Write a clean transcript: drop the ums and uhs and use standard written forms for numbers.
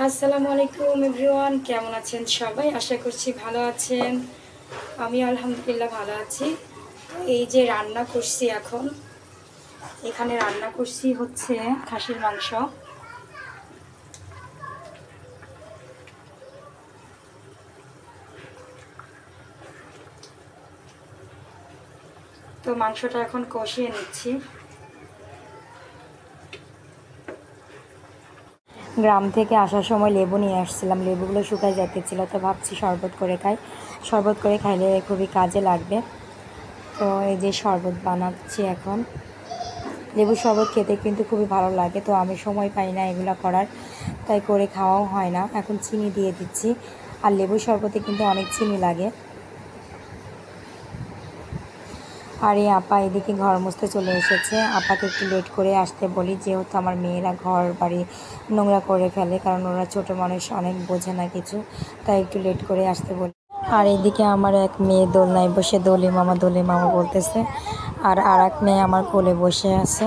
আসসালামু আলাইকুম এভরিওয়ান, কেমন আছেন সবাই? আশা করছি ভালো আছেন। আমি আলহামদুলিল্লাহ ভালো আছি। এই যে রান্না করছি, এখানে রান্না করছি হচ্ছে খাসির মাংস। তো মাংসটা এখন কষিয়ে নিচ্ছি। গ্রাম থেকে আসার সময় লেবু নিয়ে আসছিলাম, লেবুগুলো শুকায় যেতেছিল, তো ভাবছি শরবত করে খাই। শরবত করে খাইলে খুবই কাজে লাগবে। তো এই যে শরবত বানাচ্ছি এখন। লেবুর শরবত খেতে কিন্তু খুবই ভালো লাগে, তো আমি সময় পাই না এগুলো করার, তাই করে খাওয়াও হয় না। এখন চিনি দিয়ে দিচ্ছি, আর লেবুর শরবতে কিন্তু অনেক চিনি লাগে। আর এই আপা এদিকে ঘর মুছতে চলে এসেছে। আপাকে একটু লেট করে আসতে বলি, যেহেতু আমার মেয়েরা ঘর বাড়ি নোংরা করে ফেলে, কারণ ওরা ছোটো মানুষ, অনেক বোঝে না কিছু, তাই একটু লেট করে আসতে বলি। আর এদিকে আমার এক মেয়ে দোলনায় বসে দোলে মামা বলতেছে, আর এক মেয়ে আমার কোলে বসে আছে।